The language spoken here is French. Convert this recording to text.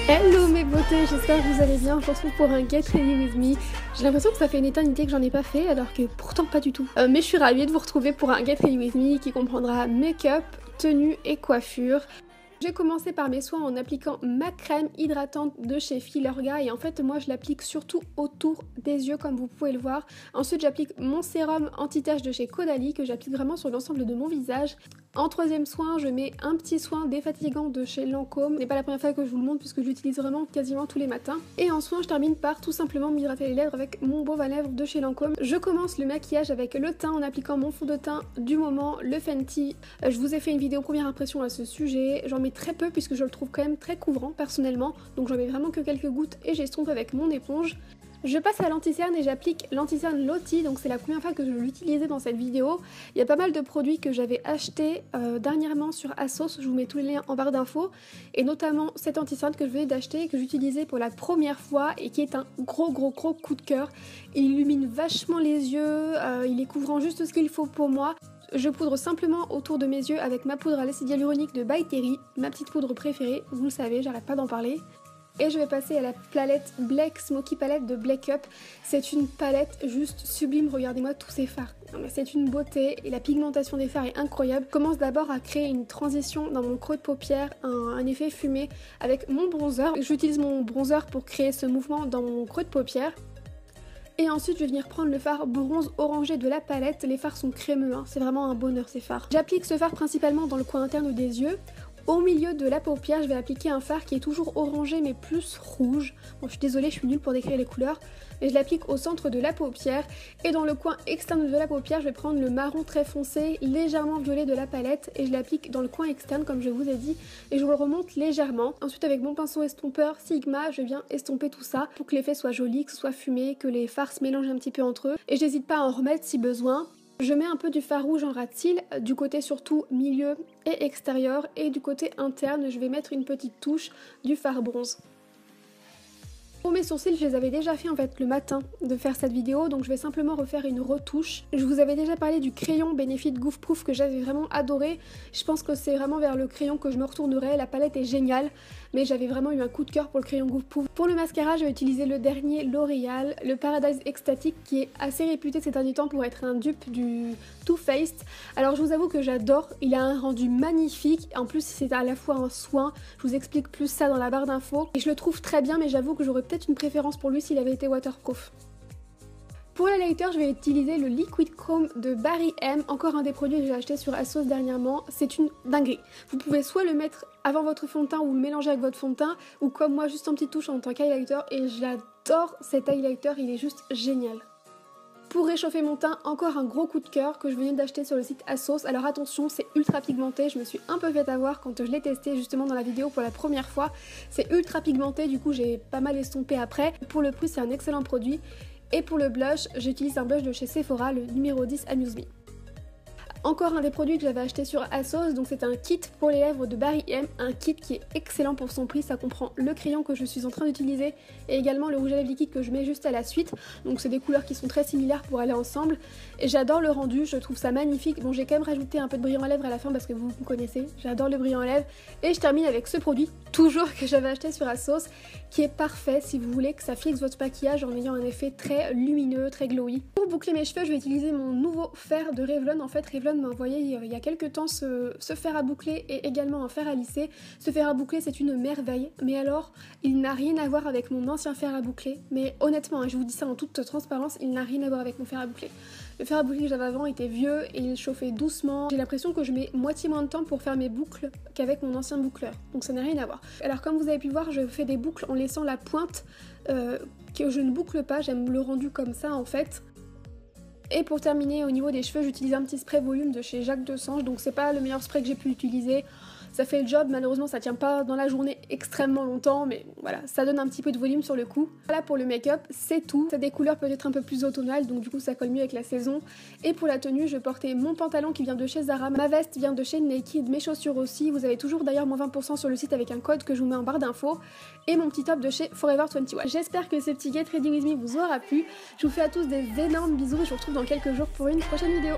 Hello mes beautés, j'espère que vous allez bien. On se retrouve pour un Get Ready With Me. J'ai l'impression que ça fait une éternité que j'en ai pas fait, alors que pourtant pas du tout. Mais je suis ravie de vous retrouver pour un Get Ready With Me qui comprendra make-up, tenue et coiffure. J'ai commencé par mes soins en appliquant ma crème hydratante de chez Filorga et en fait moi je l'applique surtout autour des yeux comme vous pouvez le voir. Ensuite j'applique mon sérum anti-tache de chez Caudalie que j'applique vraiment sur l'ensemble de mon visage. En troisième soin, je mets un petit soin défatigant de chez Lancôme. Ce n'est pas la première fois que je vous le montre puisque je l'utilise vraiment quasiment tous les matins. Et en soin, je termine par tout simplement m'hydrater les lèvres avec mon baume à lèvres de chez Lancôme. Je commence le maquillage avec le teint en appliquant mon fond de teint du moment, le Fenty. Je vous ai fait une vidéo première impression à ce sujet. J'en mets très peu puisque je le trouve quand même très couvrant personnellement. Donc j'en mets vraiment que quelques gouttes et j'estompe avec mon éponge. Je passe à l'anti-cerne et j'applique l'anti-cerne Lottie, donc c'est la première fois que je l'utilisais dans cette vidéo. Il y a pas mal de produits que j'avais achetés dernièrement sur Asos, je vous mets tous les liens en barre d'infos, et notamment cet anti-cerne que je venais d'acheter et que j'utilisais pour la première fois et qui est un gros coup de cœur. Il illumine vachement les yeux, il est couvrant juste ce qu'il faut pour moi. Je poudre simplement autour de mes yeux avec ma poudre à l'acide hyaluronique de By Terry, ma petite poudre préférée, vous le savez, j'arrête pas d'en parler. Et je vais passer à la palette Black Smoky Palette de Black Up. C'est une palette juste sublime, regardez-moi tous ces fards. C'est une beauté et la pigmentation des fards est incroyable. Je commence d'abord à créer une transition dans mon creux de paupière, un effet fumé avec mon bronzer. J'utilise mon bronzer pour créer ce mouvement dans mon creux de paupière. Et ensuite je vais venir prendre le fard bronze orangé de la palette. Les fards sont crémeux, hein. C'est vraiment un bonheur ces fards. J'applique ce fard principalement dans le coin interne des yeux. Au milieu de la paupière, je vais appliquer un fard qui est toujours orangé mais plus rouge. Bon, je suis désolée, je suis nulle pour décrire les couleurs. Mais je l'applique au centre de la paupière. Et dans le coin externe de la paupière, je vais prendre le marron très foncé, légèrement violet de la palette. Et je l'applique dans le coin externe, comme je vous ai dit. Et je le remonte légèrement. Ensuite, avec mon pinceau estompeur Sigma, je viens estomper tout ça pour que l'effet soit joli, que ce soit fumé, que les fards se mélangent un petit peu entre eux. Et j'hésite pas à en remettre si besoin. Je mets un peu du fard rouge en ras de cils, du côté surtout milieu et extérieur, et du côté interne, je vais mettre une petite touche du fard bronze. Pour mes sourcils, je les avais déjà fait en fait le matin de faire cette vidéo, donc je vais simplement refaire une retouche. Je vous avais déjà parlé du crayon Benefit Goof Proof que j'avais vraiment adoré. Je pense que c'est vraiment vers le crayon que je me retournerai, la palette est géniale, mais j'avais vraiment eu un coup de cœur pour le crayon Goof Proof. Pour le mascara, je vais utiliser le dernier L'Oréal, le Paradise Ecstatic, qui est assez réputé ces derniers temps pour être un dupe du Too Faced. Alors je vous avoue que j'adore, il a un rendu magnifique, en plus c'est à la fois un soin, je vous explique plus ça dans la barre d'infos, et je le trouve très bien, mais j'avoue que j'aurais peut-être une préférence pour lui s'il avait été waterproof. Pour l'highlighter, je vais utiliser le Liquid Chrome de Barry M, encore un des produits que j'ai acheté sur Asos dernièrement. C'est une dinguerie. Vous pouvez soit le mettre avant votre fond de teint ou le mélanger avec votre fond de teint, ou comme moi juste en petite touche en tant qu'highlighter, et j'adore cet highlighter, il est juste génial. Pour réchauffer mon teint, encore un gros coup de cœur que je venais d'acheter sur le site Asos. Alors attention, c'est ultra pigmenté, je me suis un peu fait avoir quand je l'ai testé justement dans la vidéo pour la première fois. C'est ultra pigmenté, du coup j'ai pas mal estompé après. Pour le prix, c'est un excellent produit. Et pour le blush, j'utilise un blush de chez Sephora, le numéro 10 Amuse Me. Encore un des produits que j'avais acheté sur Asos, donc c'est un kit pour les lèvres de Barry M, un kit qui est excellent pour son prix, ça comprend le crayon que je suis en train d'utiliser et également le rouge à lèvres liquide que je mets juste à la suite, donc c'est des couleurs qui sont très similaires pour aller ensemble et j'adore le rendu, je trouve ça magnifique. Bon, j'ai quand même rajouté un peu de brillant à lèvres à la fin parce que vous me connaissez, j'adore le brillant à lèvres, et je termine avec ce produit, toujours que j'avais acheté sur Asos, qui est parfait si vous voulez que ça fixe votre maquillage en ayant un effet très lumineux, très glowy. Pour boucler mes cheveux, je vais utiliser mon nouveau fer de Revlon. En fait, Revlon m'a envoyé il y a quelques temps ce fer à boucler et également un fer à lisser. Ce fer à boucler, c'est une merveille, mais alors, il n'a rien à voir avec mon ancien fer à boucler. Mais honnêtement, hein, je vous dis ça en toute transparence, il n'a rien à voir avec mon fer à boucler. Le fer à boucler que j'avais avant était vieux et il chauffait doucement. J'ai l'impression que je mets moitié moins de temps pour faire mes boucles qu'avec mon ancien boucleur. Donc ça n'a rien à voir. Alors comme vous avez pu voir, je fais des boucles en laissant la pointe que je ne boucle pas. J'aime le rendu comme ça en fait. Et pour terminer, au niveau des cheveux, j'utilise un petit spray volume de chez Jacques Desange. Donc c'est pas le meilleur spray que j'ai pu utiliser. Ça fait le job, malheureusement ça tient pas dans la journée extrêmement longtemps, mais voilà, ça donne un petit peu de volume sur le coup. Voilà pour le make-up, c'est tout. Ça a des couleurs peut-être un peu plus automnales, donc du coup ça colle mieux avec la saison. Et pour la tenue, je portais mon pantalon qui vient de chez Zara, ma veste vient de chez Naked, mes chaussures aussi. Vous avez toujours d'ailleurs moins 20% sur le site avec un code que je vous mets en barre d'infos. Et mon petit top de chez Forever 21. J'espère que ce petit Get Ready With Me vous aura plu. Je vous fais à tous des énormes bisous et je vous retrouve dans quelques jours pour une prochaine vidéo.